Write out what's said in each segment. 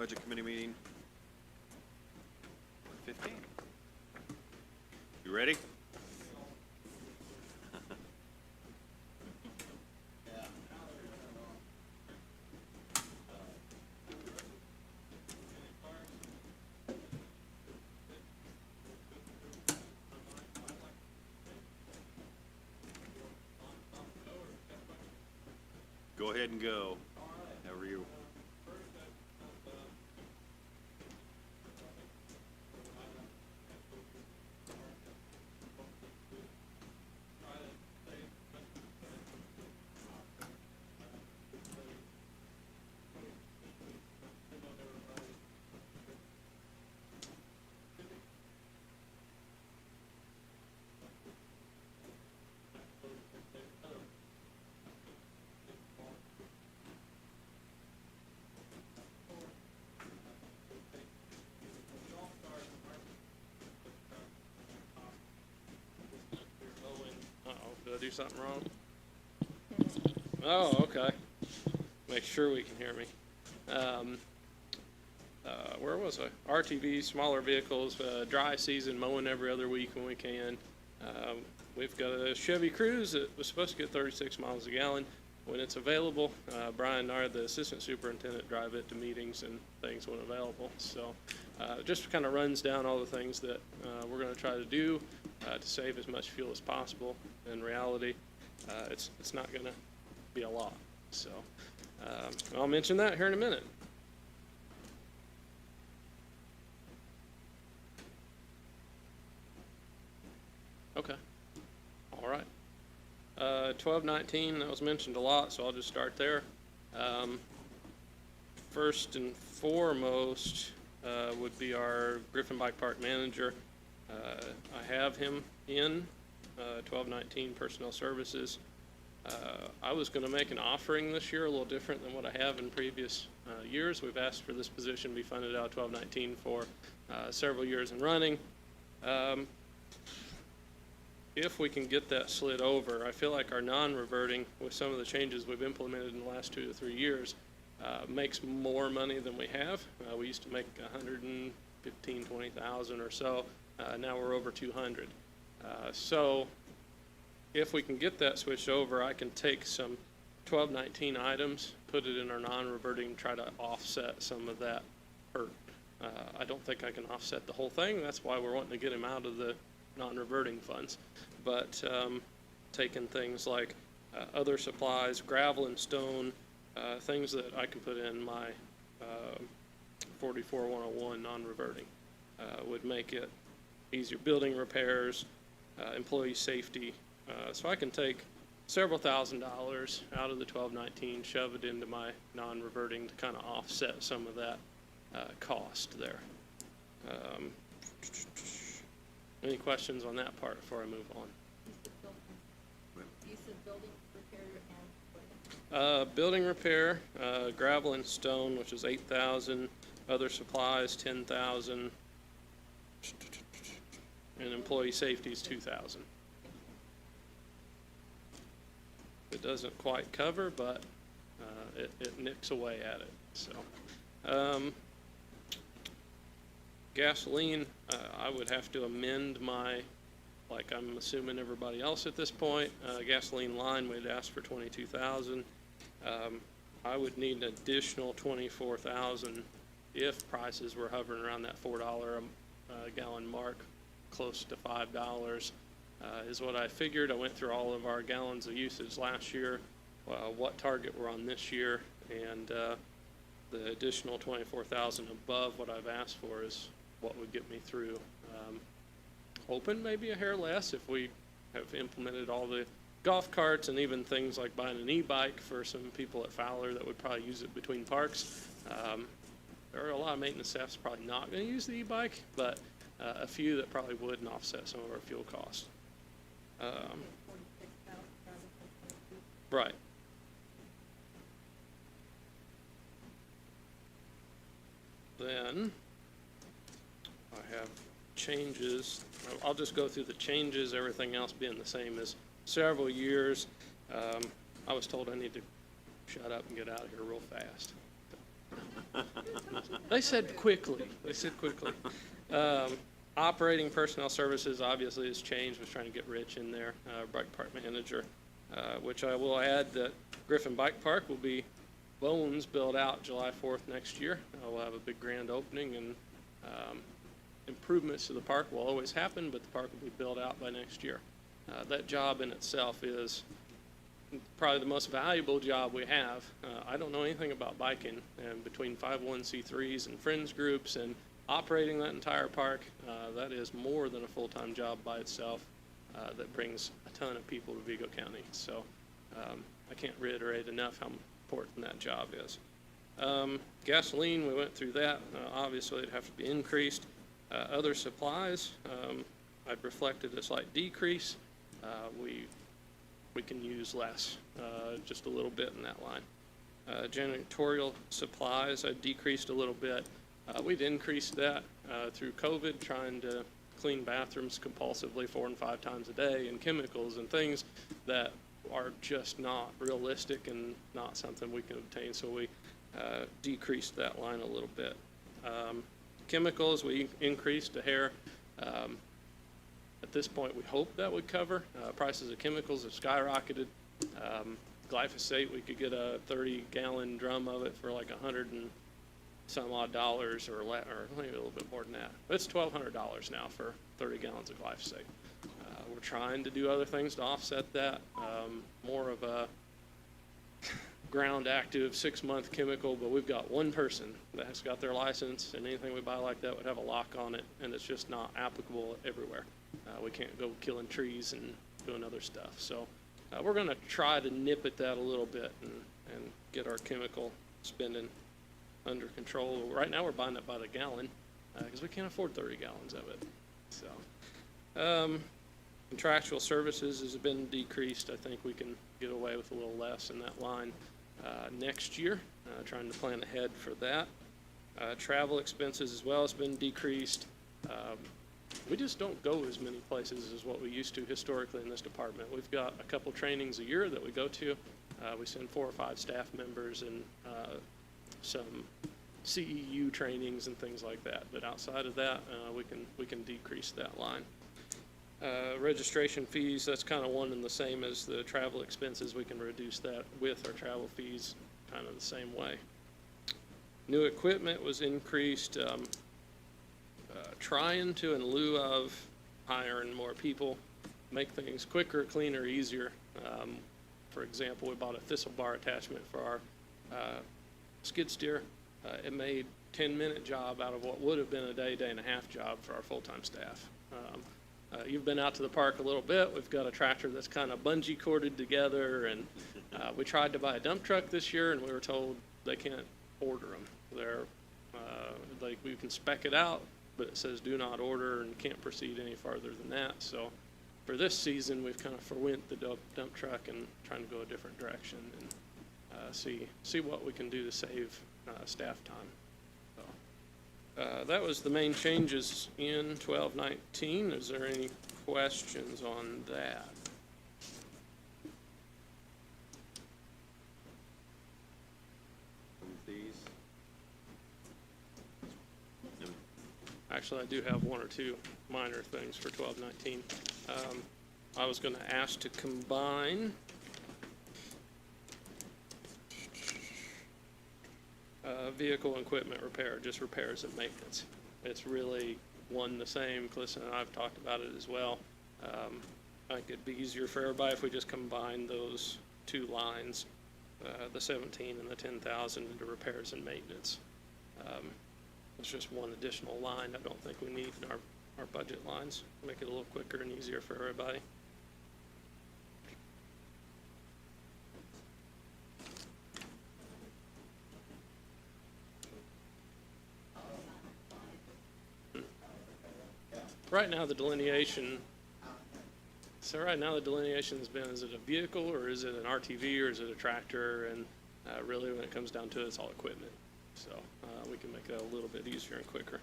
Budget Committee meeting 15. You ready? Go ahead and go. However you. Did I do something wrong? Oh, okay. Make sure we can hear me. Where was I? RTV, smaller vehicles, dry season, mowing every other week when we can. We've got a Chevy Cruze that was supposed to get 36 miles a gallon. When it's available, Brian Nard, the assistant superintendent, drive it to meetings and things when available. So just kind of runs down all the things that we're going to try to do to save as much fuel as possible. In reality, it's not going to be a lot. So I'll mention that here in a minute. Okay. All right. 1219, that was mentioned a lot, so I'll just start there. First and foremost would be our Griffin Bike Park manager. I have him in 1219 Personnel Services. I was going to make an offering this year a little different than what I have in previous years. We've asked for this position to be funded out of 1219 for several years in running. If we can get that slid over, I feel like our non-reverting, with some of the changes we've implemented in the last 2 to 3 years, makes more money than we have. We used to make 115, 20,000 or so. Now we're over 200. So if we can get that switched over, I can take some 1219 items, put it in our non-reverting, try to offset some of that hurt. I don't think I can offset the whole thing. That's why we're wanting to get him out of the non-reverting funds, but taking things like other supplies, gravel and stone, things that I can put in my 44101 non-reverting would make it easier. Building repairs, employee safety, so I can take several $1,000s out of the 1219, shove it into my non-reverting to kind of offset some of that cost there. Any questions on that part before I move on? You said building repair and Building repair, gravel and stone, which is 8,000. Other supplies, 10,000. And employee safety is 2,000. It doesn't quite cover, but it nicks away at it. So. Gasoline, I would have to amend my, like I'm assuming everybody else at this point, gasoline line, we'd ask for 22,000. I would need an additional 24,000 if prices were hovering around that $4 a gallon mark, close to $5 is what I figured. I went through all of our gallons of usage last year, what target we're on this year, and the additional 24,000 above what I've asked for is what would get me through. Hoping maybe a hair less if we have implemented all the golf carts and even things like buying an e-bike for some people at Fowler that would probably use it between parks. There are a lot of maintenance staffs probably not going to use the e-bike, but a few that probably would and offset some of our fuel costs. Right. Then I have changes. I'll just go through the changes, everything else being the same as several years. I was told I need to shut up and get out of here real fast. They said quickly. They said quickly. Operating personnel services obviously has changed. Was trying to get Rich in there, bike park manager, which I will add that Griffin Bike Park will be bones built out July 4th next year. We'll have a big grand opening, and improvements to the park will always happen, but the park will be built out by next year. That job in itself is probably the most valuable job we have. I don't know anything about biking, and between 501c3s and friends groups and operating that entire park, that is more than a full-time job by itself that brings a ton of people to Vigo County. So I can't reiterate enough how important that job is. Gasoline, we went through that. Obviously, it'd have to be increased. Other supplies, I've reflected a slight decrease. We can use less, just a little bit in that line. Janitorial supplies, I decreased a little bit. We'd increased that through COVID, trying to clean bathrooms compulsively 4 and 5 times a day, and chemicals and things that are just not realistic and not something we can obtain. So we decreased that line a little bit. Chemicals, we increased to hair. At this point, we hope that would cover. Prices of chemicals have skyrocketed. Glyphosate, we could get a 30-gallon drum of it for like $100 and some odd dollars, or maybe a little bit more than that. But it's $1,200 now for 30 gallons of glyphosate. We're trying to do other things to offset that. More of a ground active 6-month chemical, but we've got one person that has got their license, and anything we buy like that would have a lock on it, and it's just not applicable everywhere. We can't go killing trees and doing other stuff. So we're going to try to nip at that a little bit and get our chemical spending under control. Right now we're buying it by the gallon because we can't afford 30 gallons of it. So contractual services has been decreased. I think we can get away with a little less in that line next year, trying to plan ahead for that. Travel expenses as well has been decreased. We just don't go as many places as what we used to historically in this department. We've got a couple trainings a year that we go to. We send 4 or 5 staff members and some CEU trainings and things like that. But outside of that, we can decrease that line. Registration fees, that's kind of one and the same as the travel expenses. We can reduce that with our travel fees kind of the same way. New equipment was increased, trying to, in lieu of hiring more people, make things quicker, cleaner, easier. For example, we bought a thistle bar attachment for our skid steer. It made a 10-minute job out of what would have been a day and a half job for our full-time staff. You've been out to the park a little bit. We've got a tractor that's kind of bungee corded together, and we tried to buy a dump truck this year, and we were told they can't order them. They're like, we can spec it out, but it says do not order and can't proceed any farther than that. So for this season, we've kind of forwent the dump truck and trying to go a different direction and see what we can do to save staff time. That was the main changes in 1219. Is there any questions on that? These. Actually, I do have 1 or 2 minor things for 1219. I was going to ask to combine vehicle and equipment repair, just repairs and maintenance. It's really one the same. Clifton and I have talked about it as well. I think it'd be easier for everybody if we just combine those 2 lines, the 17 and the 10,000 into repairs and maintenance. It's just one additional line I don't think we need in our budget lines. Make it a little quicker and easier for everybody. Right now the delineation has been, is it a vehicle or is it an RTV or is it a tractor? And really when it comes down to it, it's all equipment. So we can make that a little bit easier and quicker.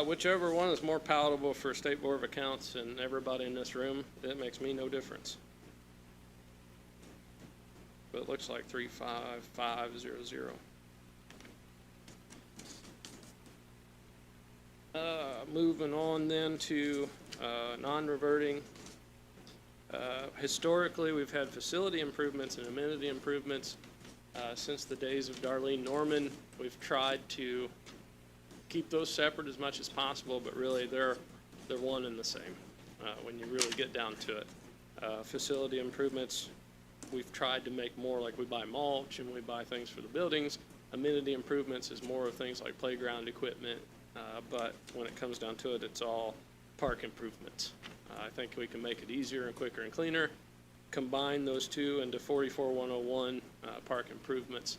Whichever one is more palatable for State Board of Accounts and everybody in this room, it makes me no difference. but it looks like 35500. Moving on then to, non-reverting. Historically, we've had facility improvements and amenity improvements. Since the days of Darlene Norman, we've tried to keep those separate as much as possible, but really they're one and the same, when you really get down to it. Facility improvements, we've tried to make more like we buy mulch and we buy things for the buildings. Amenity improvements is more of things like playground equipment, but when it comes down to it, it's all park improvements. I think we can make it easier and quicker and cleaner, combine those two into 44101 park improvements.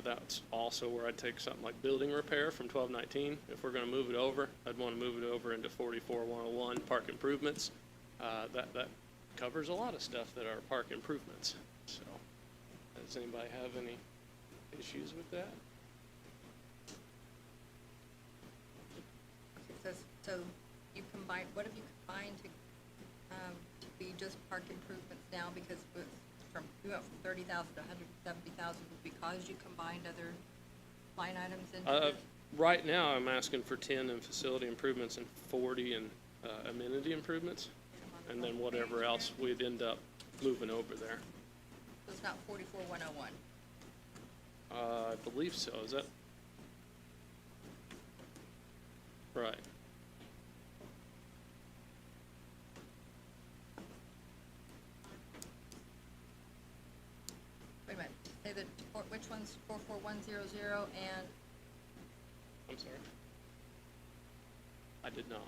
That's also where I'd take something like building repair from 1219. If we're going to move it over, I'd want to move it over into 44101 park improvements. That covers a lot of stuff that are park improvements. So, does anybody have any issues with that? So you combine, what have you combined to be just park improvements now? Because it was you went from 30,000 to 170,000 because you combined other line items into this? Right now, I'm asking for 10 in facility improvements and 40 in amenity improvements, and then whatever else we'd end up moving over there. So it's not 44101. I believe so. Is that right? Wait a minute. Say that, which one's 44100 and I'm sorry. I did not.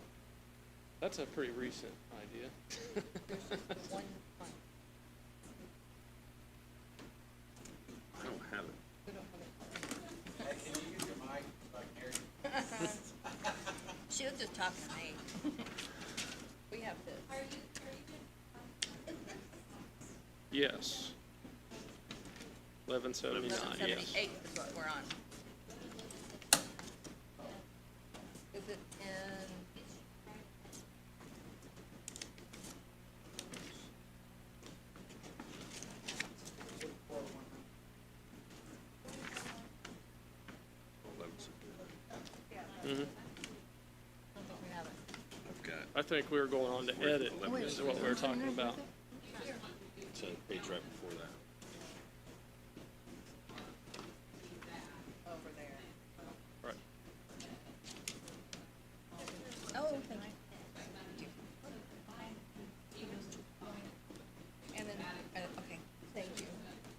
That's a pretty recent idea. there's just the one fund? I don't have it. We don't have it. Hey, can you use your mic so I can hear you? She was just talking to me. We have this. Yes. 1179. Yes. 1178 is what we're on. Is it in? Mm-hmm. I don't think we have it. I've got, I think we were going on to edit. Is what we were talking about. it's a page right before that. Over there. Right. Oh, okay. And then, okay, thank you.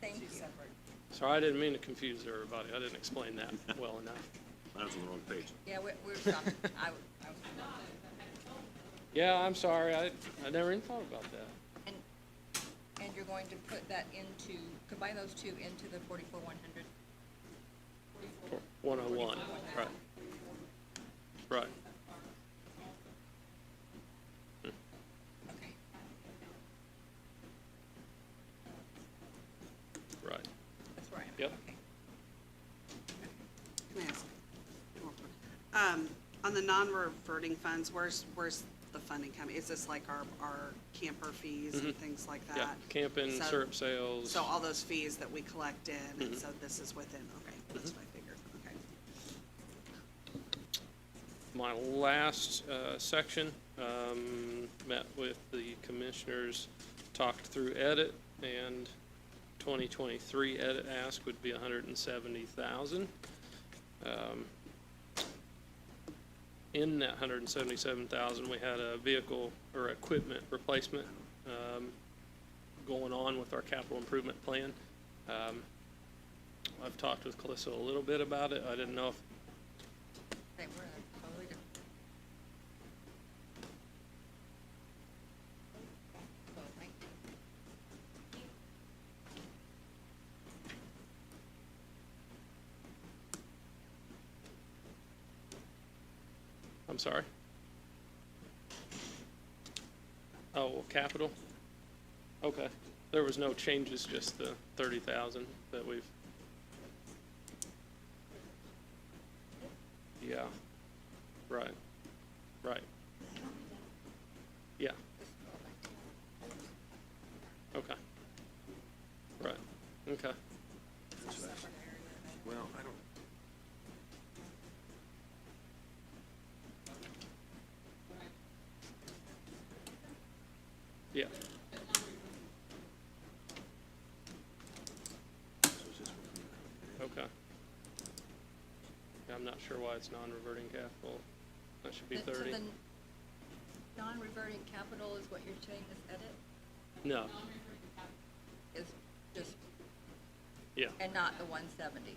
Thank you. Sorry, I didn't mean to confuse everybody. I didn't explain that well enough. That was on the wrong page. Yeah, we're talking, I was, Yeah, I'm sorry. I never even thought about that. and you're going to put that into, combine those two into the 44100? 101. Right. Right. Okay. Right. That's where I am. Yep. Okay. Can I ask? On the non-reverting funds, where's the funding coming? Is this like our camper fees and things like that? Yeah. Camping, So- syrup sales. So all those fees that we collect in, Mm-hmm. and so this is within, okay, that's what I figured, okay. My last section, met with the commissioners, talked through edit, and 2023 edit ask would be 170,000. In that 177,000, we had a vehicle or equipment replacement going on with our capital improvement plan. I've talked with Calissa a little bit about it. I didn't know if Okay, we're in a totally different. So, thank you. I'm sorry. Oh, well, capital? Okay. There was no changes, just the 30,000 that we've. Yeah. Right. Right. Yeah. Okay. Right. Okay. Well, I don't, Yeah. so it's just what Okay. Yeah, I'm not sure why it's non-reverting capital. That should be So 30. the non-reverting capital is what you're saying is edit, No, is just, yeah. and not the 170.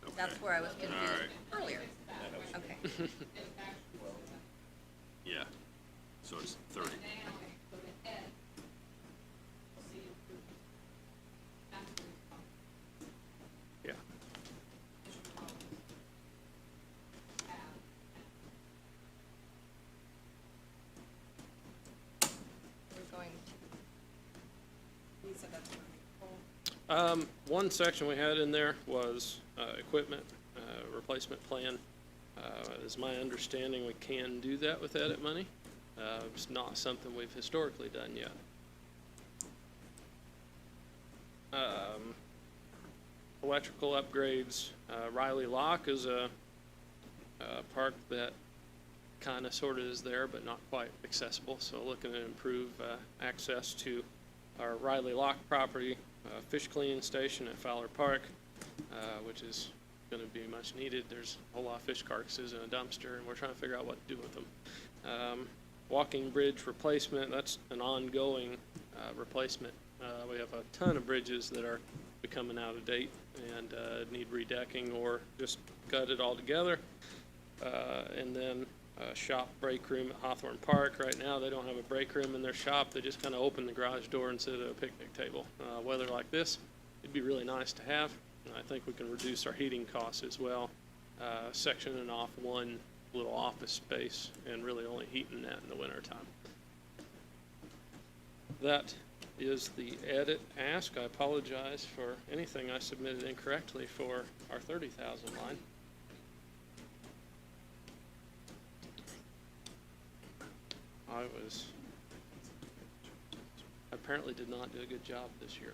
okay. That's where I was confused Alright. earlier. Okay. Yeah, so it's 30. Yeah. We're going You said that's gonna be full. One section we had in there was, equipment, replacement plan. Is my understanding we can do that with edit money. It's not something we've historically done yet. Electrical upgrades, Riley Lock is a park that kind of sort of is there, but not quite accessible. So looking to improve access to our Riley Lock property, fish cleaning station at Fowler Park, which is going to be much needed. There's a whole lot of fish carcasses in a dumpster, and we're trying to figure out what to do with them. Walking bridge replacement, that's an ongoing replacement. We have a ton of bridges that are becoming out of date and need redecking or just gutted altogether. And then shop break room at Hawthorne Park. Right now, they don't have a break room in their shop. They just kind of open the garage door and sit at a picnic table. Weather like this, it'd be really nice to have. And I think we can reduce our heating costs as well, sectioning off one little office space and really only heating that in the wintertime. That is the edit ask. I apologize for anything I submitted incorrectly for our 30,000 line. I apparently did not do a good job this year.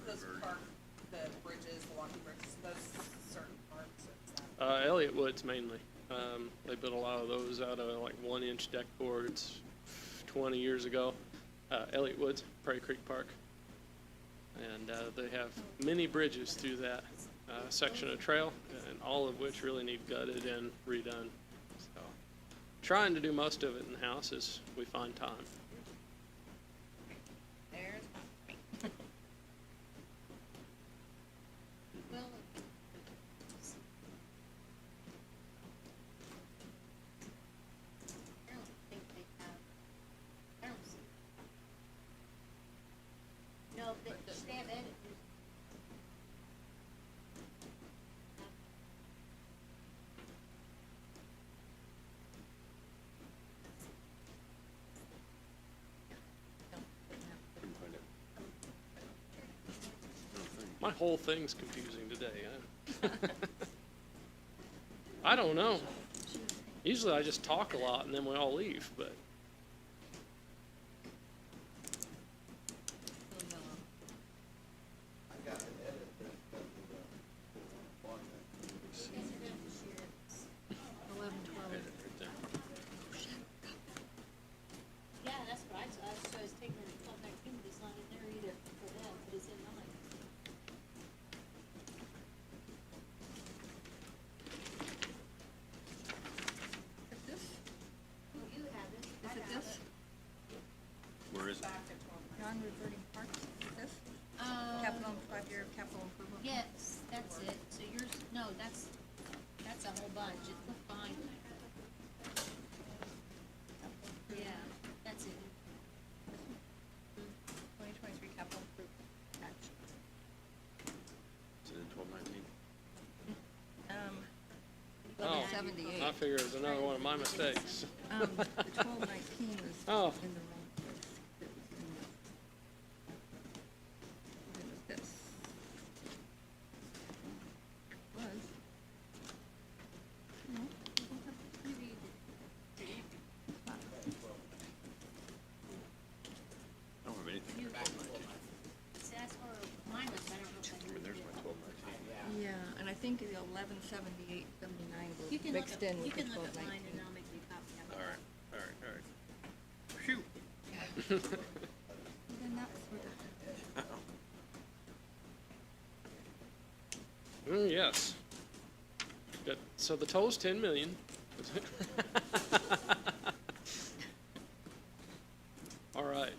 Those park, the bridges, the walking bridges, those certain parks, is that? Elliott Woods mainly. They built a lot of those out of like 1-inch deck boards 20 years ago. Elliott Woods, Prairie Creek Park. And they have many bridges through that section of trail, and all of which really need gutted and redone. So, trying to do most of it in-house as we find time. There's Well, I don't think they have, I don't see. No, they have edit. Couldn't find it. I don't think. My whole thing's confusing today. I don't know. Usually I just talk a lot and then we all leave, but Edit right there. Yeah, that's what I saw, so I was taking the 1219, but it's not in there either for them, but it's in mine. Is this, Well, you have it. is it this Where is it? Back at 12. non-reverting parts? Is this capital, 5-year capital improvement? Yes, that's it, so yours, no, that's a whole bunch, it's the fine. Yeah, that's it. 2023 capital improvement action. Is it in 1219? Oh, 1178. I figure it's another one of my mistakes. The 1219 was Oh. in the wrong place. It was in the think the 1178.79 was You can look mixed at, in you with the can look at mine 1219. and I'll make you a copy of it. All right, all right, all right. Phew. Then that's where Yes. Good. So the total's 10 million. All right.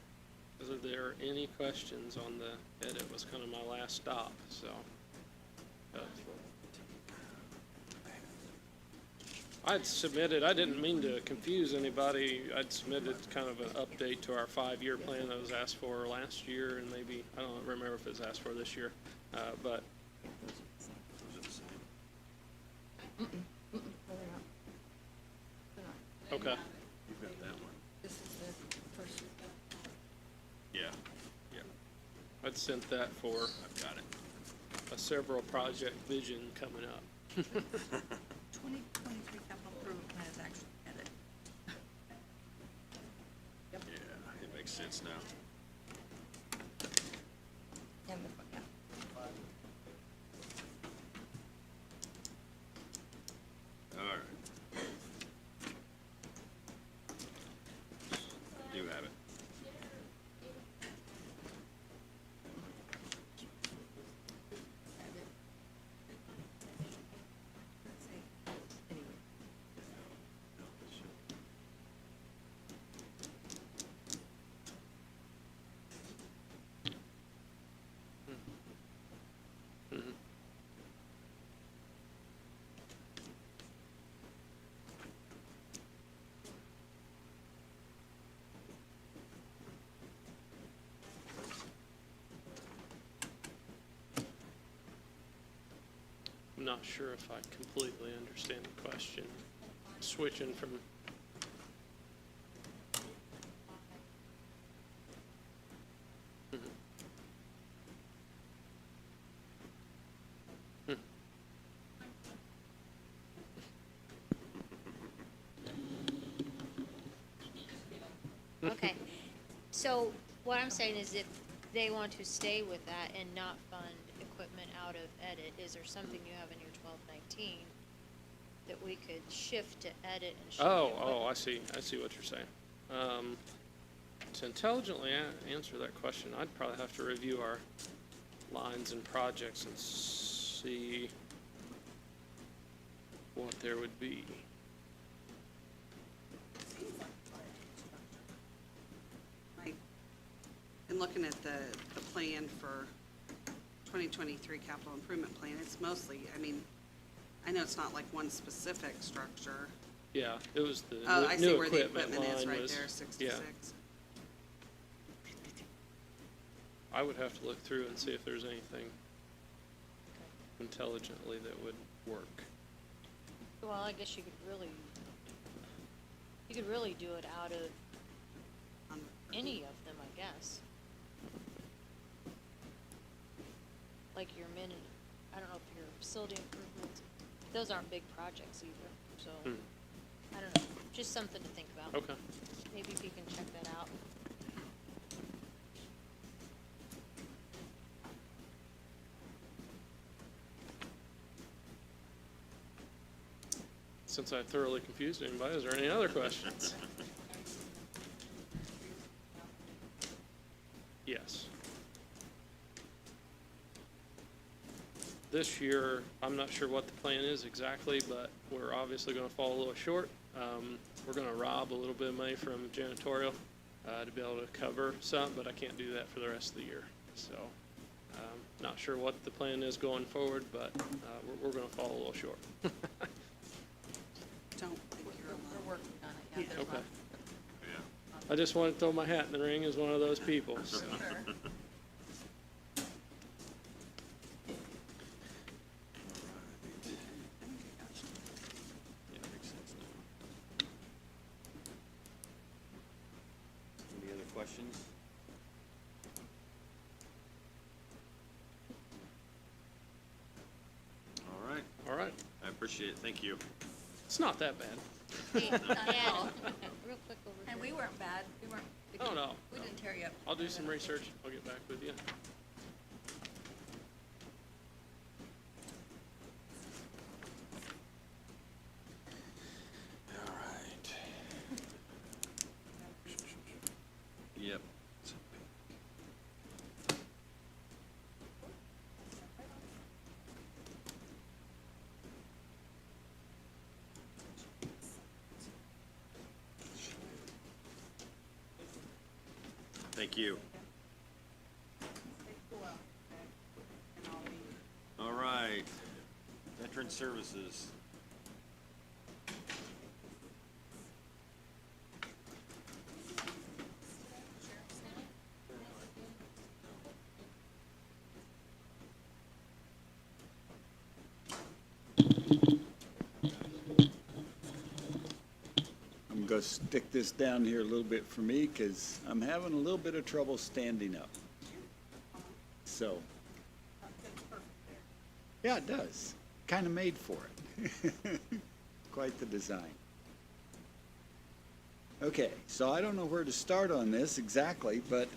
Are there any questions on the edit? Was kind of my last stop, so. I'd submitted, I didn't mean to confuse anybody, I'd submitted kind of an update to our 5-year plan that was asked for last year, and maybe, I don't remember if it was asked for this year, but Was it the same? they're not. They're not. okay. You've got that one. This is the first. Yeah, yeah, I'd sent that for I've got it. a several project vision coming up. 2023 capital improvement plan is actually edited. Yep. Yeah, it makes sense now. And the, yeah. All right. Do have it. Edit. Let's see. Anyway. Mhm. I'm not sure if I completely understand the question. Switching from, Mhm. Hmm. Okay, so what I'm saying is if they want to stay with that and not fund equipment out of edit, is there something you have in your 1219 that we could shift to edit and shift? Oh, I see what you're saying. To intelligently answer that question, I'd probably have to review our lines and projects and see what there would be. Like, in looking at the plan for 2023 capital improvement plan, it's mostly, I mean, I know it's not like one specific structure. Yeah, it was the Oh, I see new where the equipment equipment is line right was, there, yeah. 66. I would have to look through and see if there's anything intelligently that would work. Well, I guess you could really do it out of On- any of them, I guess. Like your I don't know if your facility improvements, those aren't big projects either, so, Hmm. I don't know, just something to think about. Okay. Maybe if you can check that out. Since I thoroughly confused anybody, is there any other questions? Yes. This year, I'm not sure what the plan is exactly, but we're obviously gonna fall a little short. We're gonna rob a little bit of money from janitorial, to be able to cover some, but I can't do that for the rest of the year. So, not sure what the plan is going forward, but, we're gonna fall a little short. Don't think you're We're alone. working on it, yeah. Yeah. There's Okay. lots- Yeah. I just want to throw my hat in the ring as one of those people, so. Sure. Yeah, makes sense now. Any other questions? All right, All right, I appreciate it, thank you. it's not that bad. Hey, Not at Dan, all. real quick over here. And we weren't bad, we weren't. Oh, no, We no. didn't tear you up. I'll do some research, I'll get back with you. Thank you. Stay cool out there, and I'll be. All right. Veteran Services. I'm going to stick this down here a little bit for me because I'm having a little bit of trouble standing up. So, yeah, it does. Kind of made for it. Quite the design. Okay, so I don't know where to start on this exactly, but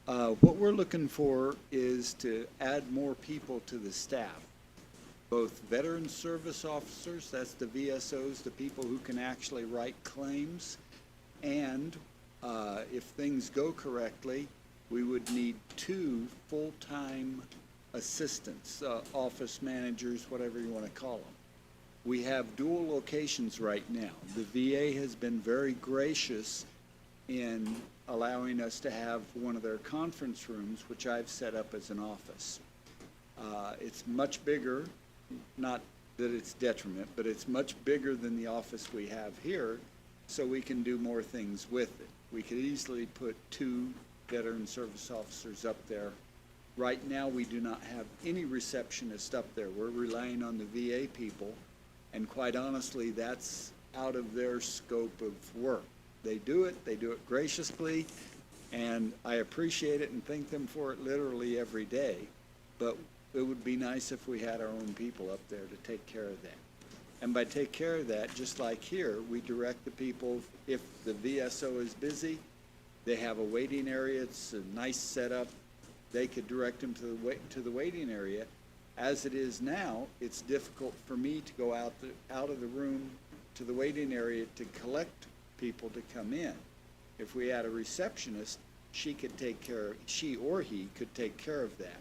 what we're looking for is to add more people to the staff. Both veteran service officers, that's the VSOs, the people who can actually write claims, and if things go correctly, we would need 2 full-time assistants, office managers, whatever you want to call them. We have dual locations right now. The VA has been very gracious in allowing us to have one of their conference rooms, which I've set up as an office. It's much bigger, not that it's detriment, but it's much bigger than the office we have here, so we can do more things with it. We could easily put 2 veteran service officers up there. Right now, we do not have any receptionist up there. We're relying on the VA people, and quite honestly, that's out of their scope of work. They do it graciously, and I appreciate it and thank them for it literally every day, but it would be nice if we had our own people up there to take care of that. And by take care of that, just like here, we direct the people, if the VSO is busy, they have a waiting area, it's a nice setup, they could direct them to the waiting area. As it is now, it's difficult for me to go out of the room to the waiting area to collect people to come in. If we had a receptionist, she or he could take care of that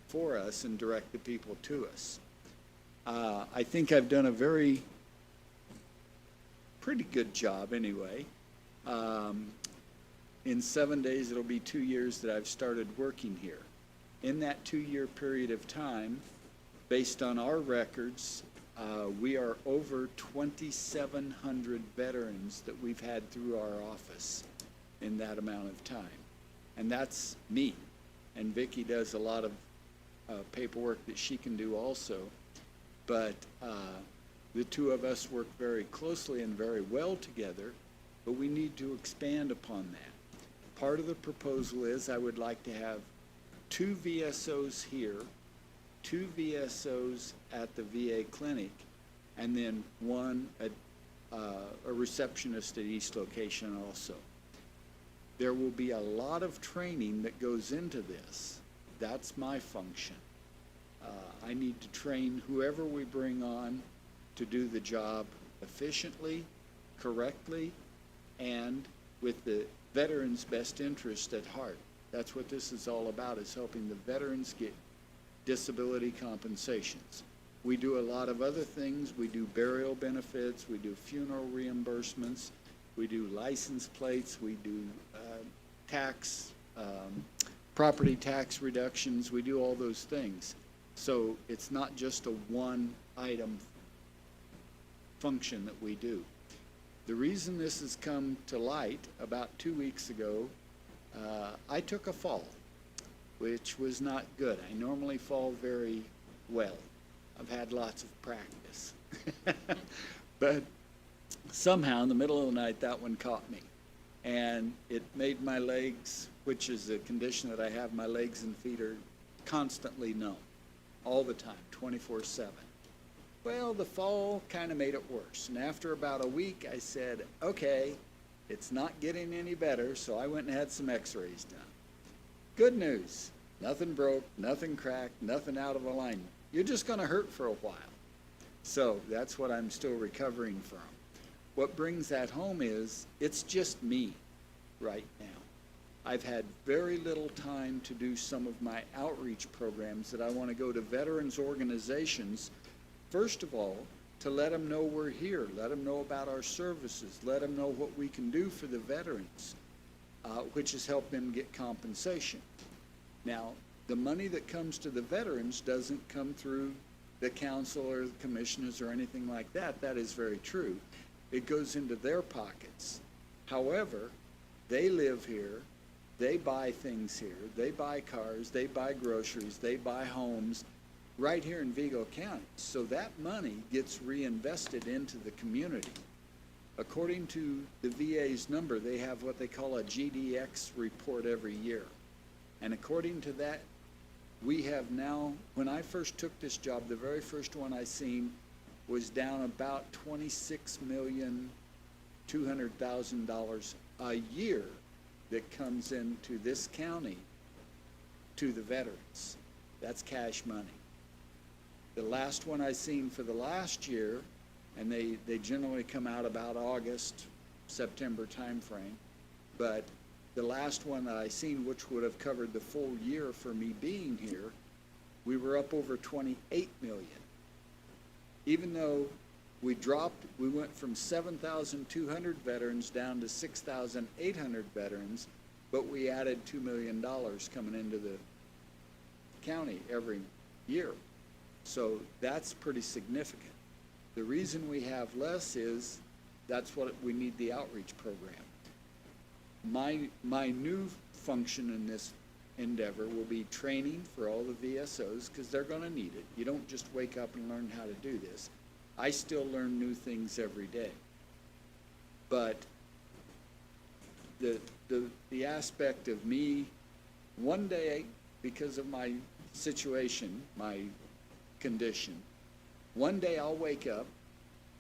for us and direct the people to us. I think I've done a pretty good job anyway. In 7 days, it'll be 2 years that I've started working here. In that 2-year period of time, based on our records, we are over 2,700 veterans that we've had through our office in that amount of time. And that's me. And Vicki does a lot of paperwork that she can do also. But the 2 of us work very closely and very well together, but we need to expand upon that. Part of the proposal is I would like to have 2 VSOs here, 2 VSOs at the VA clinic, and then a receptionist at each location also. There will be a lot of training that goes into this. That's my function. I need to train whoever we bring on to do the job efficiently, correctly, and with the veterans' best interest at heart. That's what this is all about, is helping the veterans get disability compensations. We do a lot of other things. We do burial benefits, we do funeral reimbursements, we do license plates, we do property tax reductions, we do all those things. So it's not just a one-item function that we do. The reason this has come to light, about 2 weeks ago, I took a fall, which was not good. I normally fall very well. I've had lots of practice. But somehow in the middle of the night, that one caught me. And it made my legs, which is a condition that I have, my legs and feet are constantly numb, all the time, 24/7. Well, the fall kind of made it worse. And after about a week, I said, okay, it's not getting any better, so I went and had some x-rays done. Good news, nothing broke, nothing cracked, nothing out of alignment. You're just going to hurt for a while. So that's what I'm still recovering from. What brings that home is it's just me right now. I've had very little time to do some of my outreach programs that I want to go to veterans organizations, first of all, to let them know we're here, let them know about our services, let them know what we can do for the veterans. which has helped them get compensation. Now, the money that comes to the veterans doesn't come through the council or the commissioners or anything like that. That is very true. It goes into their pockets. However, they live here, they buy things here, they buy cars, they buy groceries, they buy homes right here in Vigo County. So that money gets reinvested into the community. According to the VA's number, they have what they call a GDX report every year. And according to that, we have now, when I first took this job, the very first one I seen was down about $26,200,000 a year that comes into this county to the veterans. That's cash money. The last one I seen for the last year, and they generally come out about August, September timeframe, but the last one that I seen, which would have covered the full year for me being here, we were up over 28 million. Even though we went from 7,200 veterans down to 6,800 veterans, but we added $2 million coming into the county every year. So that's pretty significant. The reason we have less is that's what we need, the outreach program. My new function in this endeavor will be training for all the VSOs, because they're gonna need it. You don't just wake up and learn how to do this. I still learn new things every day. But the aspect of me, one day, because of my situation, my condition, one day I'll wake up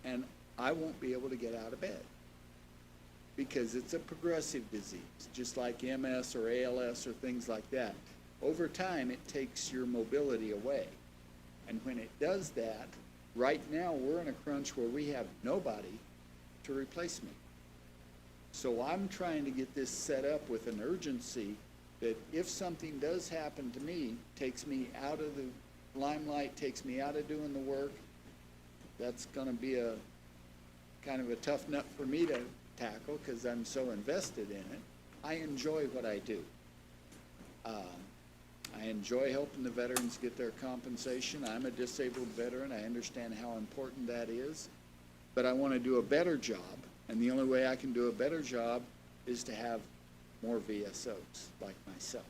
and I won't be able to get out of bed, because it's a progressive disease, just like MS or ALS or things like that. Over time, it takes your mobility away. And when it does that, right now, we're in a crunch where we have nobody to replace me. So I'm trying to get this set up with an urgency that if something does happen to me, takes me out of the limelight, takes me out of doing the work, that's gonna be a kind of a tough nut for me to tackle, because I'm so invested in it. I enjoy what I do. I enjoy helping the veterans get their compensation. I'm a disabled veteran. I understand how important that is. But I want to do a better job, and the only way I can do a better job is to have more VSOs like myself.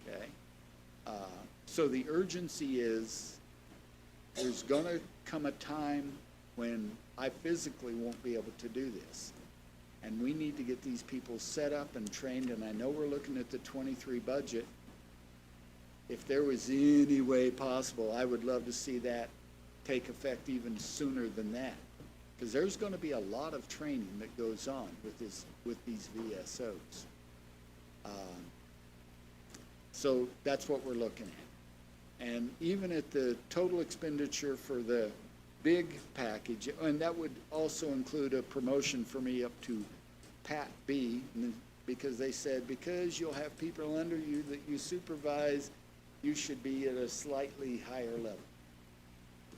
Okay? So the urgency is, there's going to come a time when I physically won't be able to do this. And we need to get these people set up and trained, and I know we're looking at the 23 budget. If there was any way possible, I would love to see that take effect even sooner than that. Because there's going to be a lot of training that goes on with these VSOs. So that's what we're looking at. And even at the total expenditure for the big package, and that would also include a promotion for me up to Pat B, because they said, because you'll have people under you that you supervise, you should be at a slightly higher level.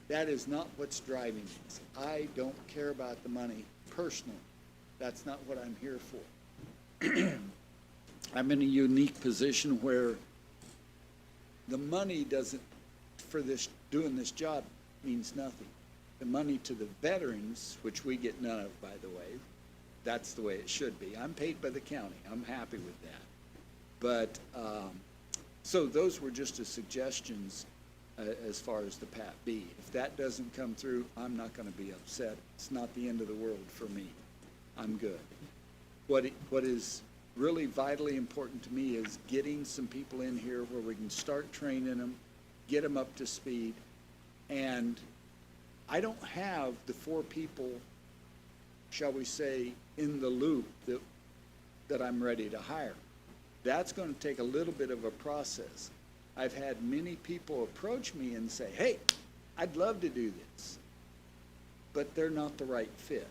That is not what's driving this. I don't care about the money personally. That's not what I'm here for. I'm in a unique position where the money doesn't, for this, doing this job, means nothing. The money to the veterans, which we get none of, by the way, that's the way it should be. I'm paid by the county. I'm happy with that. But, so those were just the suggestions as far as the Pat B. If that doesn't come through, I'm not going to be upset. It's not the end of the world for me. I'm good. What is really vitally important to me is getting some people in here where we can start training them, get them up to speed. And I don't have the 4 people, shall we say, in the loop that I'm ready to hire. That's going to take a little bit of a process. I've had many people approach me and say, hey, I'd love to do this, but they're not the right fit.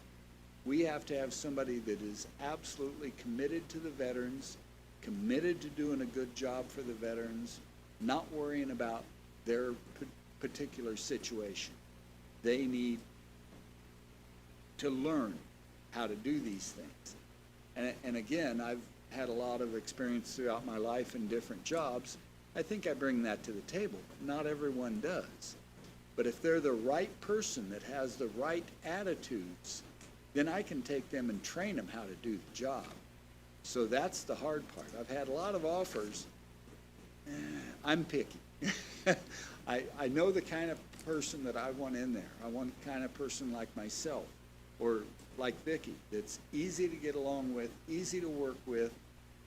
We have to have somebody that is absolutely committed to the veterans, committed to doing a good job for the veterans, not worrying about their particular situation. They need to learn how to do these things. And again, had a lot of experience throughout my life in different jobs, I think I bring that to the table. Not everyone does. But if they're the right person that has the right attitudes, then I can take them and train them how to do the job. So that's the hard part. I've had a lot of offers. I'm picky. I know the kind of person that I want in there. I want the kind of person like myself, or like Vicki, that's easy to get along with, easy to work with.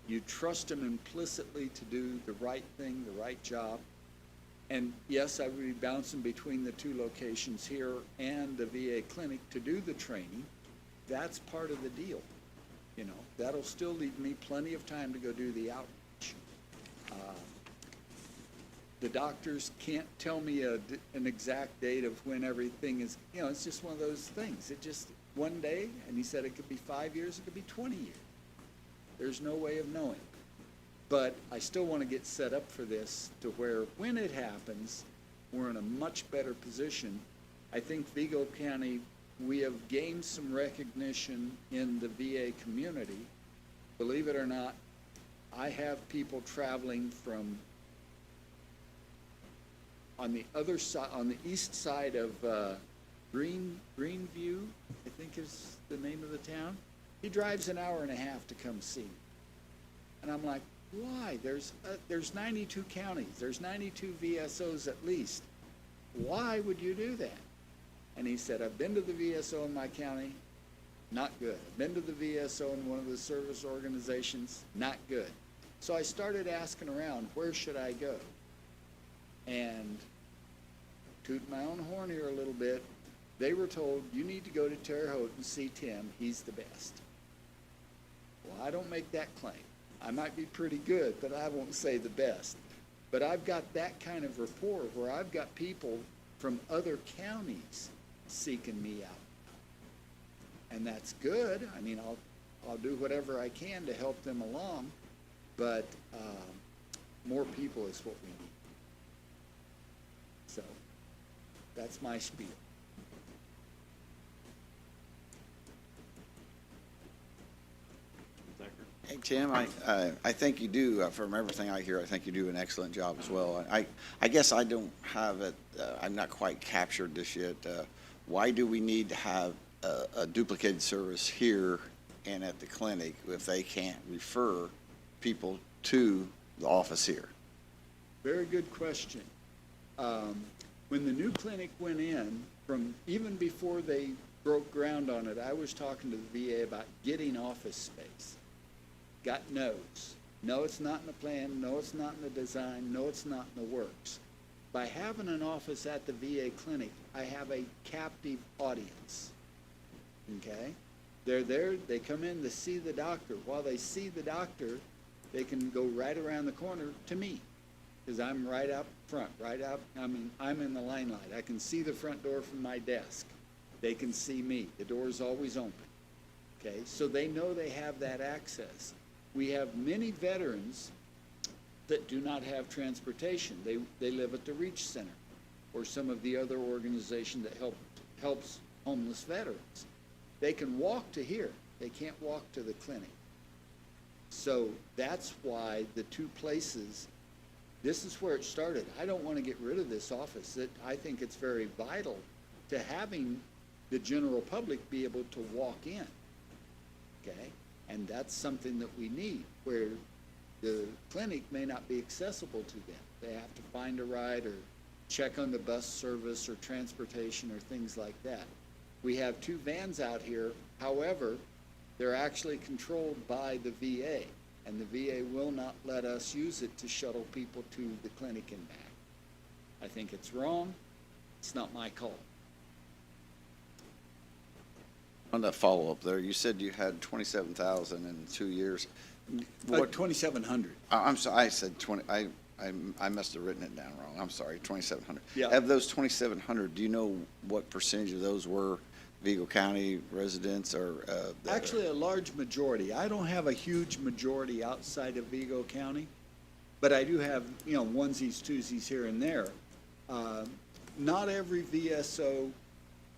You trust them implicitly to do the right thing, the right job. And yes, I would be bouncing between the two locations here and the VA clinic to do the training. That's part of the deal. You know, that'll still leave me plenty of time to go do the outreach. The doctors can't tell me an exact date of when everything is, you know, it's just one of those things. It just, one day, and he said it could be 5 years, it could be 20 years. There's no way of knowing. But I still want to get set up for this to where when it happens, we're in a much better position. I think Vigo County, we have gained some recognition in the VA community. Believe it or not, I have people traveling from on the other side, on the east side of Greenview, I think is the name of the town. He drives an hour and a half to come see me. And I'm like, why? There's 92 counties. There's 92 VSOs at least. Why would you do that? And he said, I've been to the VSO in my county, not good. I've been to the VSO in one of the service organizations, not good. So I started asking around, where should I go? And toot my own horn here a little bit, they were told, you need to go to Terre Haute and see Tim. He's the best. Well, I don't make that claim. I might be pretty good, but I won't say the best. But I've got that kind of rapport where I've got people from other counties seeking me out. And that's good. I mean, I'll do whatever I can to help them along, but more people is what we need. So that's my spiel. Hey, Tim, I think you do, from everything I hear, I think you do an excellent job as well. I guess I don't have it, I'm not quite captured this yet. Why do we need to have a duplicated service here and at the clinic if they can't refer people to the office here? Very good question. When the new clinic went in, from even before they broke ground on it, I was talking to the VA about getting office space. Got no's. No, it's not in the plan. No, it's not in the design. No, it's not in the works. By having an office at the VA clinic, I have a captive audience. Okay? They're there, they come in to see the doctor. While they see the doctor, they can go right around the corner to me, because I'm right up front, I'm in the limelight. I can see the front door from my desk. They can see me. The door's always open. Okay? So they know they have that access. We have many veterans that do not have transportation. They live at the Reach Center or some of the other organizations that helps homeless veterans. They can walk to here. They can't walk to the clinic. So that's why the two places, this is where it started. I don't want to get rid of this office. I think it's very vital to having the general public be able to walk in. Okay? And that's something that we need, where the clinic may not be accessible to them. They have to find a ride or check on the bus service or transportation or things like that. We have 2 vans out here. However, they're actually controlled by the VA, and the VA will not let us use it to shuttle people to the clinic and back. I think it's wrong. It's not my call. On that follow-up there, you said you had 27,000 in 2 years. What, 2,700. I'm sorry, I said 20, I must have written it down wrong. I'm sorry, 2,700. Yeah. Of those 2,700, do you know what percentage of those were Vigo County residents or? Actually, a large majority. I don't have a huge majority outside of Vigo County, but I do have, onesies, twosies here and there. Not every VSO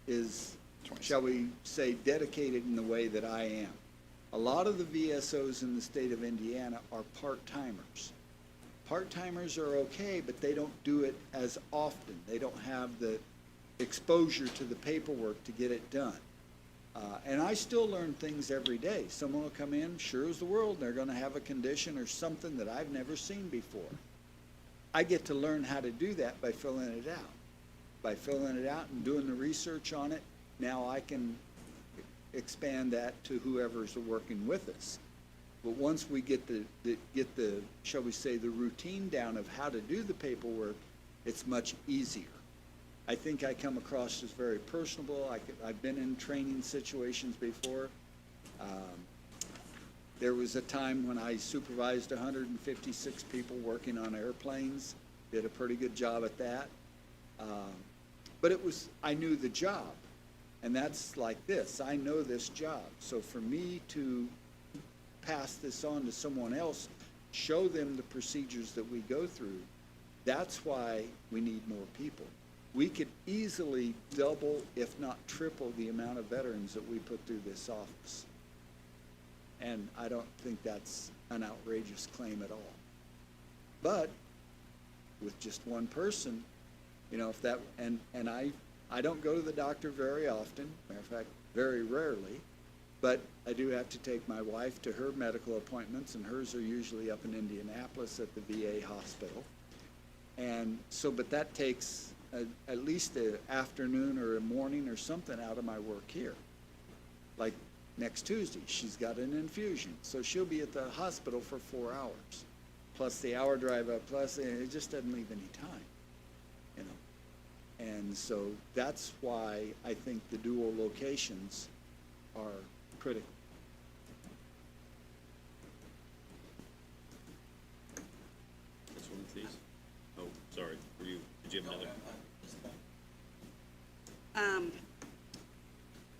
is, shall we say, dedicated in the way that I am. A lot of the VSOs in the state of Indiana are part-timers. Part-timers are okay, but they don't do it as often. They don't have the exposure to the paperwork to get it done. And I still learn things every day. Someone will come in, sure as the world, and they're gonna have a condition or something that I've never seen before. I get to learn how to do that by filling it out. By filling it out and doing the research on it, now I can expand that to whoever's working with us. But once we get the, shall we say, the routine down of how to do the paperwork, it's much easier. I think I come across as very personable. I've been in training situations before. There was a time when I supervised 156 people working on airplanes, did a pretty good job at that. But I knew the job, and that's like this. I know this job. So for me to pass this on to someone else, show them the procedures that we go through, that's why we need more people. We could easily double, if not triple, the amount of veterans that we put through this office. And I don't think that's an outrageous claim at all. But with just one person, you know, if that, and I don't go to the doctor very often, matter of fact, very rarely, but I do have to take my wife to her medical appointments, and hers are usually up in Indianapolis at the VA hospital. And so, but that takes at least an afternoon or a morning or something out of my work here. Like next Tuesday, she's got an infusion, so she'll be at the hospital for 4 hours, plus the hour drive up, plus it just doesn't leave any time, you know. And so that's why I think the dual locations are critical. That's one of these. Oh, sorry, were you, did you have another?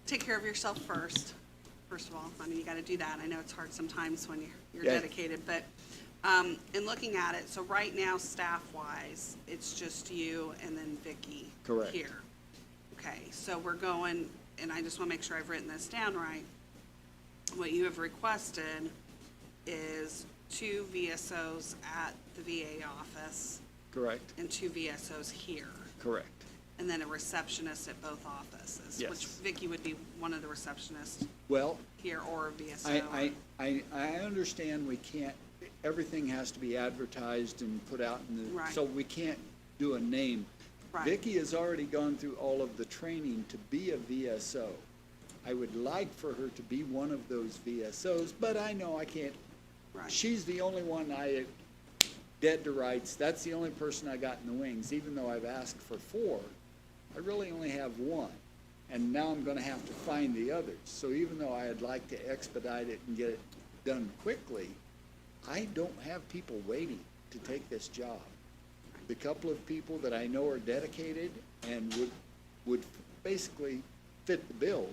Take care of yourself first of all. I mean, you gotta do that. I know it's hard sometimes when you're Yeah. dedicated, but, in looking at it, so right now, staff-wise, it's just you and then Vicki. Correct. Here. Okay, so we're going, and I just wanna make sure I've written this down right. What you have requested is 2 VSOs at the VA office Correct? and 2 VSOs here. Correct. And then a receptionist at both offices. Yes. Which Vicki would be one of the receptionists Well, here or a VSO. I understand we can't, everything has to be advertised and put out in the, Right. so we can't do a name. Right. Vicki has already gone through all of the training to be a VSO. I would like for her to be one of those VSOs, but I know I can't. Right. She's the only one dead to rights. That's the only person I got in the wings, even though I've asked for 4. I really only have 1, and now I'm gonna have to find the others. So even though I'd like to expedite it and get it done quickly, I don't have people waiting to take this job. The couple of people that I know are dedicated and would basically fit the bill.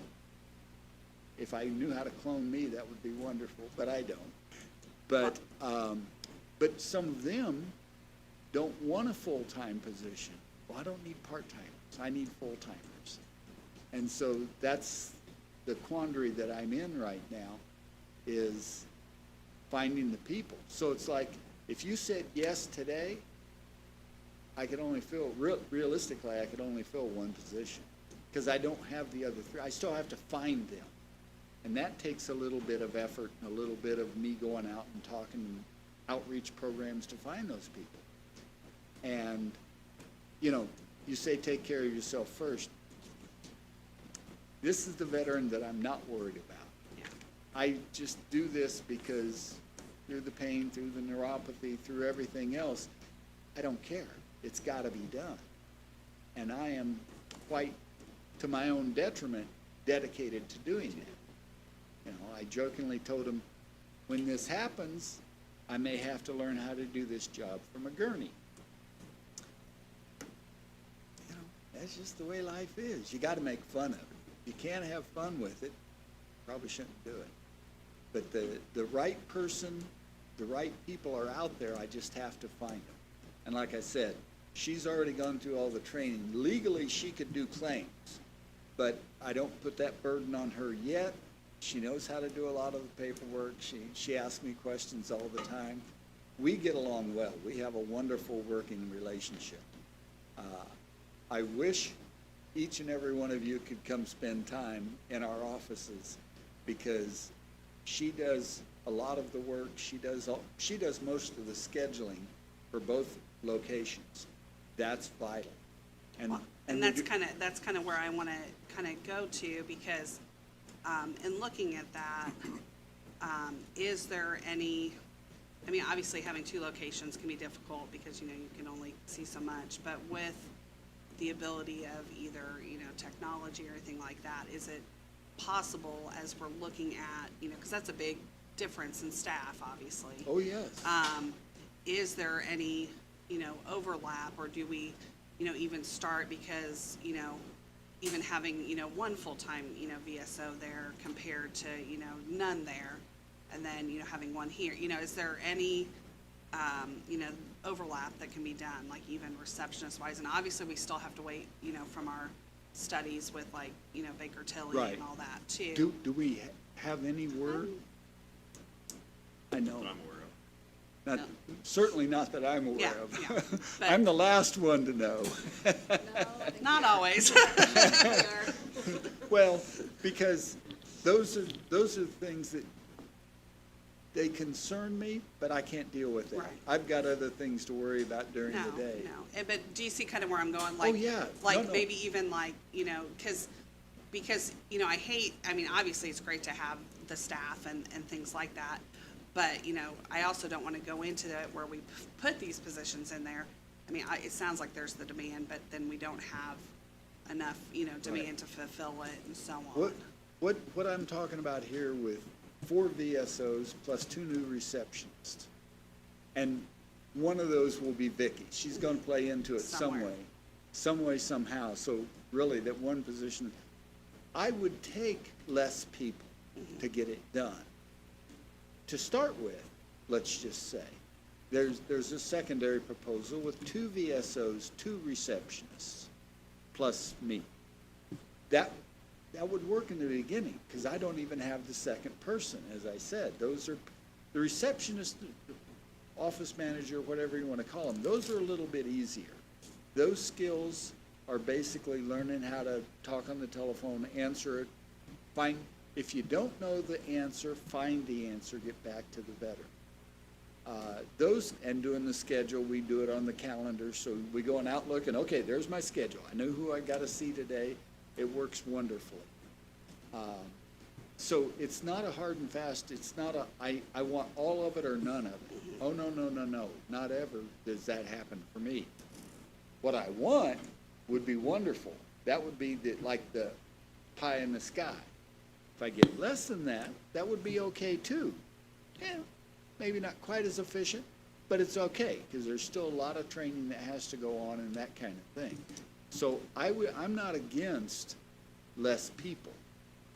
If I knew how to clone me, that would be wonderful, but I don't. But some of them don't want a full-time position. Well, I don't need part-timers, I need full-timers. And so that's the quandary that I'm in right now, is finding the people. So it's like, if you said yes today, I could only fill, realistically, I could only fill 1 position, because I don't have the other 3. I still have to find them. And that takes a little bit of effort, and a little bit of me going out and talking outreach programs to find those people. And, you know, you say take care of yourself first. This is the veteran that I'm not worried about. Yeah. I just do this because through the pain, through the neuropathy, through everything else, I don't care. It's gotta be done. And I am quite, to my own detriment, dedicated to doing that. You know, I jokingly told him, when this happens, I may have to learn how to do this job from a gurney. You know, that's just the way life is. You gotta make fun of it. You can't have fun with it, probably shouldn't do it. But the right person, the right people are out there, I just have to find them. And like I said, she's already gone through all the training. Legally, she could do claims, but I don't put that burden on her yet. She knows how to do a lot of the paperwork. She asks me questions all the time. We get along well. We have a wonderful working relationship. I wish each and every one of you could come spend time in our offices, because she does a lot of the work. She does most of the scheduling for both locations. That's vital. And we that's do- kind of where I want to kind of go to, because in looking at that, is there any, I mean, obviously having two locations can be difficult because, you can only see so much, but with the ability of either, technology or anything like that, is it possible, as we're looking at, because that's a big difference in staff, obviously. Oh, yes. Is there any, overlap, or do we, even start, because, even having, one full-time, VSO there compared to, none there, and then, having one here, is there any, overlap that can be done, like even receptionist-wise? And obviously, we still have to wait, from our studies with, like, Baker Tilly Right. and all that, too. Do we have any word? I know. That I'm aware of. Not, No. certainly not that I'm aware Yeah, of. yeah. But- I'm the last one to know. Not always. Well, because those are things that, they concern me, but I can't deal with that. Right. I've got other things to worry about during No, the day. no. But do you see kind of where I'm going? Like, yeah. Like, No. maybe even like, because, I hate, I mean, obviously it's great to have the staff and things like that. But, I also don't want to go into it where we put these positions in there. I mean, it sounds like there's the demand, but then we don't have enough, demand Right. to fulfill it and so on. What I'm talking about here with 4 VSOs plus 2 new receptionists. And one of those will be Vicky. She's gonna play into it Somewhere. some way, somehow. So really, that one position, I would take less people to get it done. To start with, let's just say, there's a secondary proposal with 2 VSOs, 2 receptionists, plus me. That would work in the beginning, because I don't even have the second person, as I said. Those are, the receptionist, the office manager, whatever you want to call them, those are a little bit easier. Those skills are basically learning how to talk on the telephone, answer it, if you don't know the answer, find the answer, get back to the veteran. And doing the schedule, we do it on the calendar, so we go on Outlook and, okay, there's my schedule. I know who I gotta see today. It works wonderfully. So it's not a hard and fast, it's not I want all of it or none of it. Oh, no, not ever does that happen for me. What I want would be wonderful. That would be like the pie in the sky. If I get less than that, that would be okay too. Yeah, maybe not quite as efficient, but it's okay, because there's still a lot of training that has to go on and that kind of thing. So I'm not against less people.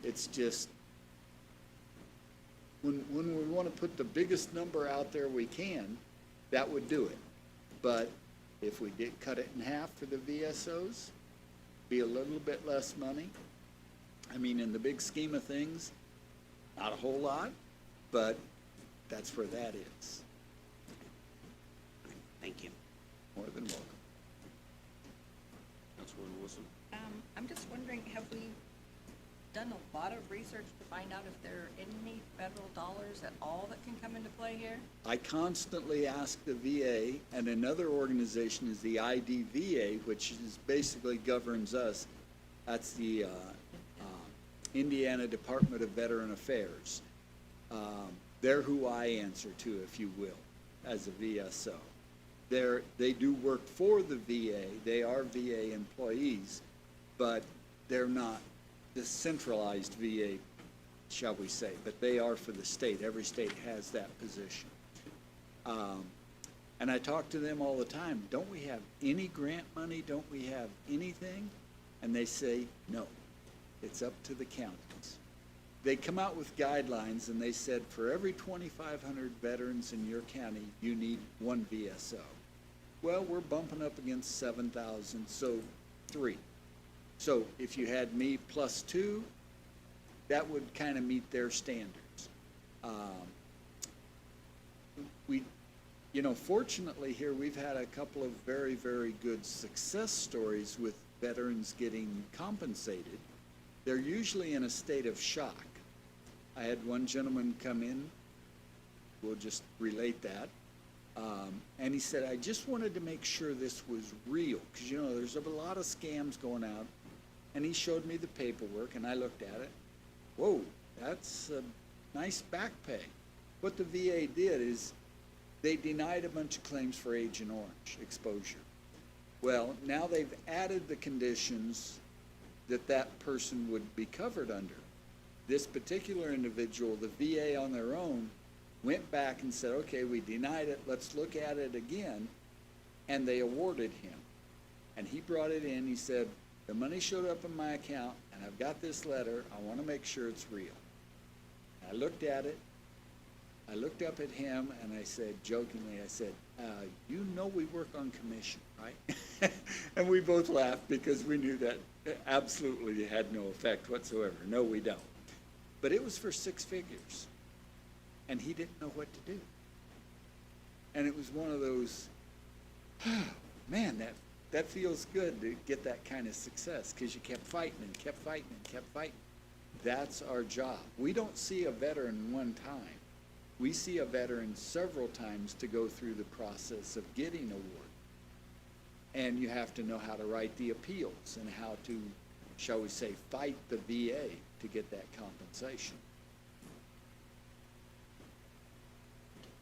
It's just, when we want to put the biggest number out there we can, that would do it. But if we did cut it in half for the VSOs, be a little bit less money. I mean, in the big scheme of things, not a whole lot, but that's where that is. Thank you. More than welcome. Councilwoman Wilson? I'm just wondering, have we done a lot of research to find out if there are any federal dollars at all that can come into play here? I constantly ask the VA, and another organization is the IDVA, which is basically governs us. That's the Indiana Department of Veteran Affairs. They're who I answer to, if you will, as a VSO. They do work for the VA. They are VA employees, but they're not the centralized VA, shall we say, but they are for the state. Every state has that position. And I talk to them all the time, don't we have any grant money? Don't we have anything? And they say, no, it's up to the counties. They come out with guidelines and they said, for every 2,500 veterans in your county, you need 1 VSO. Well, we're bumping up against 7,000, so 3. So if you had me plus 2, that would kind of meet their standards. We, you know, fortunately here, we've had a couple of very, very good success stories with veterans getting compensated. They're usually in a state of shock. I had one gentleman come in, we'll just relate that, and he said, I just wanted to make sure this was real, because, you know, there's a lot of scams going out. And he showed me the paperwork, and I looked at it. Whoa, that's a nice back pay. What the VA did is they denied a bunch of claims for Agent Orange exposure. Well, now they've added the conditions that that person would be covered under. This particular individual, the VA on their own, went back and said, okay, we denied it, let's look at it again, and they awarded him. And he brought it in, he said, the money showed up in my account, and I've got this letter, I want to make sure it's real. I looked at it, I looked up at him, and I said, jokingly, I said, you know we work on commission, right? And we both laughed because we knew that absolutely had no effect whatsoever. No, we don't. But it was for 6 figures, and he didn't know what to do. And it was one of those, man, that feels good to get that kind of success, because you kept fighting and kept fighting and kept fighting. That's our job. We don't see a veteran one time. We see a veteran several times to go through the process of getting an award. And you have to know how to write the appeals and how to, shall we say, fight the VA to get that compensation.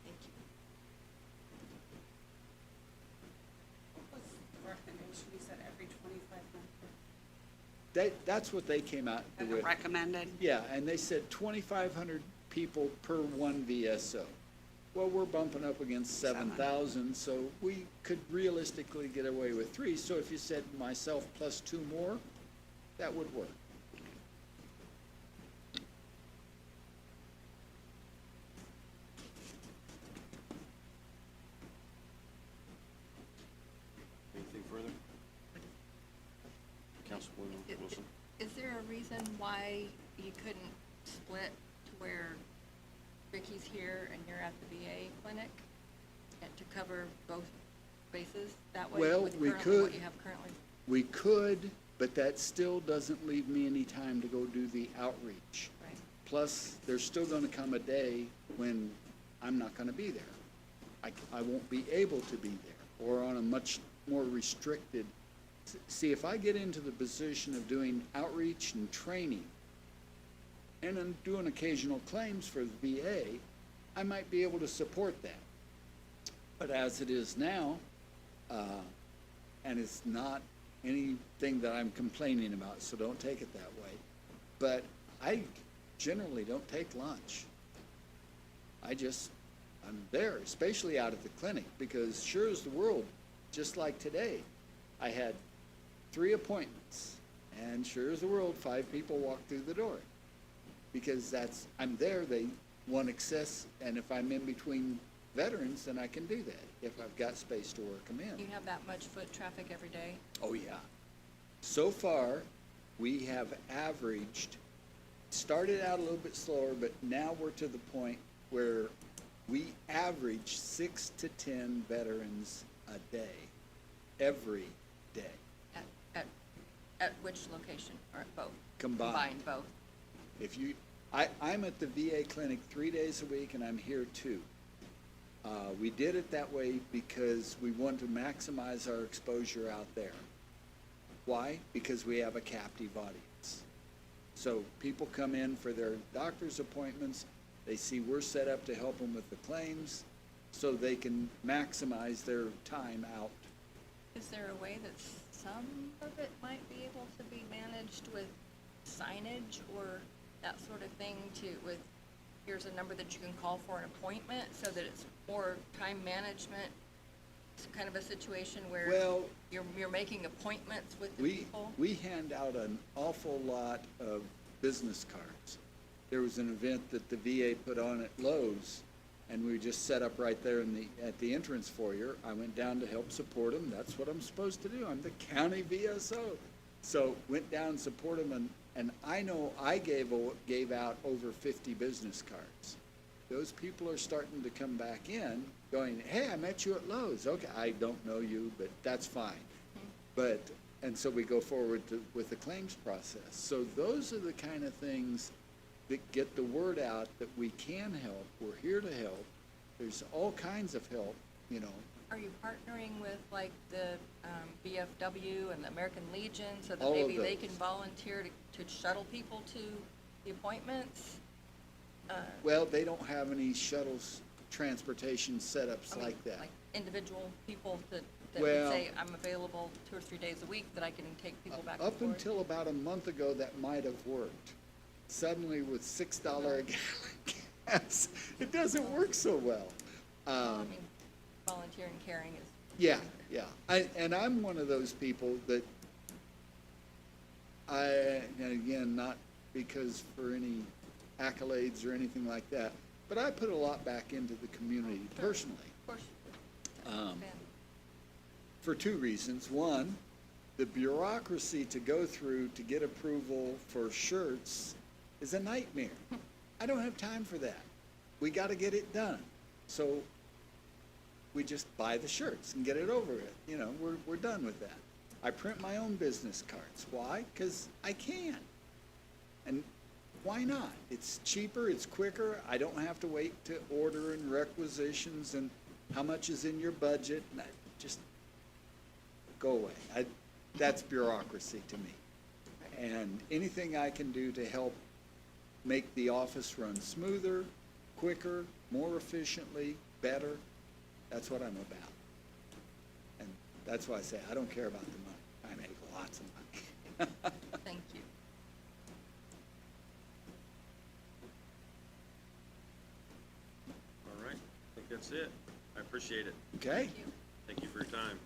Thank you. What was the recommendation? You said every 2,500? That's what they came out with. Recommended? Yeah, and they said 2,500 people per one VSO. Well, we're bumping up against 7,000, so we could realistically get away with 3. So if you said myself plus 2 more, that would work. Anything further? Councilwoman Wilson? Is there a reason why you couldn't split to where Ricky's here and you're at the VA clinic, and to cover both bases that way? Well, with we currently could. What you have currently? We could, but that still doesn't leave me any time to go do the outreach. Right. Plus, there's still gonna come a day when I'm not gonna be there. I won't be able to be there, or on a much more restricted. See, if I get into the position of doing outreach and training, and then doing occasional claims for the VA, I might be able to support that. But as it is now, and it's not anything that I'm complaining about, so don't take it that way, but I generally don't take lunch. I'm there, especially out at the clinic, because sure as the world, just like today, I had 3 appointments, and sure as the world, 5 people walked through the door. Because I'm there, they want access, and if I'm in between veterans, then I can do that, if I've got space to work them in. You have that much foot traffic every day? Oh, yeah. So far, we have averaged, started out a little bit slower, but now we're to the point where we average 6 to 10 veterans a day, every day. At which location, or at both? Combined. Both. If you, I'm at the VA clinic 3 days a week, and I'm here 2. We did it that way because we want to maximize our exposure out there. Why? Because we have a captive audience. So people come in for their doctor's appointments, they see we're set up to help them with the claims, so they can maximize their time out. Is there a way that some of it might be able to be managed with signage or that sort of thing with, here's a number that you can call for an appointment, so that it's more time management, kind of a situation where Well, you're making appointments with the people? We hand out an awful lot of business cards. There was an event that the VA put on at Lowe's, and we just set up right there at the entrance foyer. I went down to help support them. That's what I'm supposed to do. I'm the county VSO. So went down and support them, and And I know I gave out over 50 business cards. Those people are starting to come back in going, hey, I met you at Lowe's. Okay, I don't know you, but that's fine. But, and so we go forward with the claims process. So those are the kind of things that get the word out that we can help. We're here to help. There's all kinds of help, you know. Are you partnering with like the BFW and the American Legion so that All of maybe they can those. volunteer to shuttle people to the appointments? Well, they don't have any shuttles, transportation setups I mean, like that. Like individual people that Well- would say, I'm available 2 or 3 days a week, that I can take people back and Up forth? until about a month ago, that might have worked. Suddenly with $6 a gallon gas, it doesn't work so well. I mean, volunteering caring is. Yeah, yeah. And I'm one of those people that and again, not because for any accolades or anything like that, but I put a lot back into the community personally. Of course. Um, For two reasons. One, the bureaucracy to go through to get approval for shirts is a nightmare. I don't have time for that. We got to get it done. So we just buy the shirts and get it over with. You know, we're done with that. I print my own business cards. Why? Because I can. And why not? It's cheaper, it's quicker. I don't have to wait to order and requisitions and how much is in your budget. And just go away. That's bureaucracy to me. And anything I can do to help make the office run smoother, quicker, more efficiently, better, that's what I'm about. And that's why I say I don't care about the money. I make lots of money. Thank you. All right, I think that's it. I appreciate it. Okay? Thank you. Thank you for your time.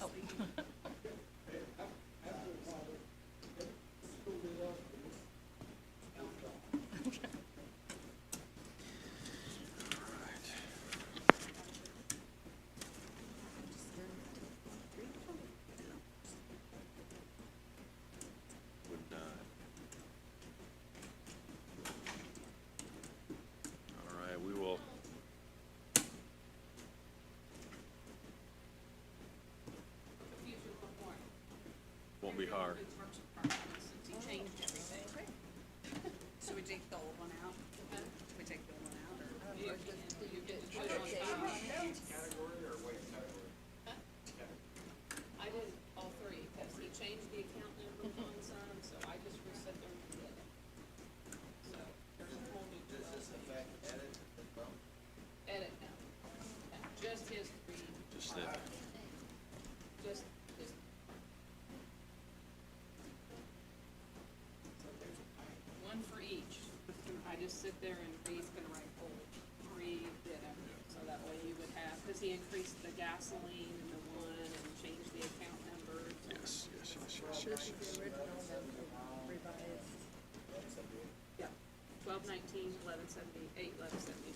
Oh. Would, all right, we will. Won't be hard. Since he changed everything. Should we take the old one out? Should we take the old one out, or? I did all three, because he changed the account numbers on some, so I just reset them and did it. So, there's a whole new. Does this affect edit as well? Edit, no. No, just his three, Just that. just his. So there's one for each. I just sit there and he's gonna write whole three bid every, so that way you would have, because he increased the gasoline and the one and changed the account numbers. Yes, yes, yes, yes, yes, yes. Yeah, 1219, 1178, 1179.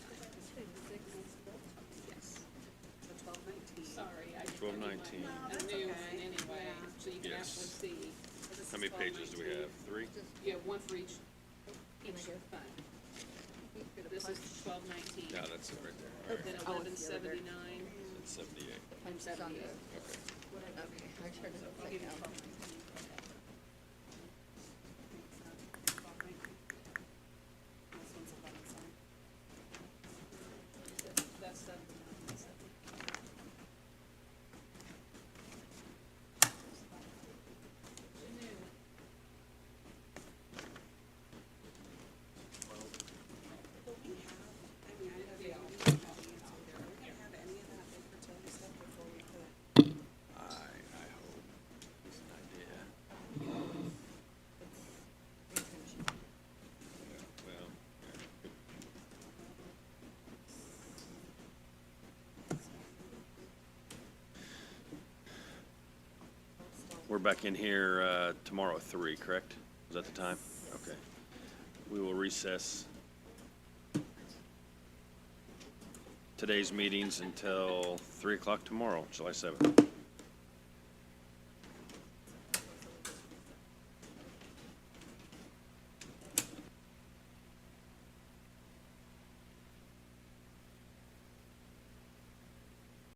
Yes. So 1219. Sorry, I just. 1219. A new one anyway, so you can Yes. actually see. How many pages do we have? 3? You have one for each fund. This is 1219. Yeah, that's it right there. All right, Then Oh, it's the other 1179 that's 78. and 78. Okay. Okay, I turned it I'll upside give you down. a call. This one's 11, That's 79. I hope. It's an idea. Well, yeah. We're back in here tomorrow at 3, correct? Is that the time? Okay. We will recess today's meetings until 3 o'clock tomorrow, July 7th.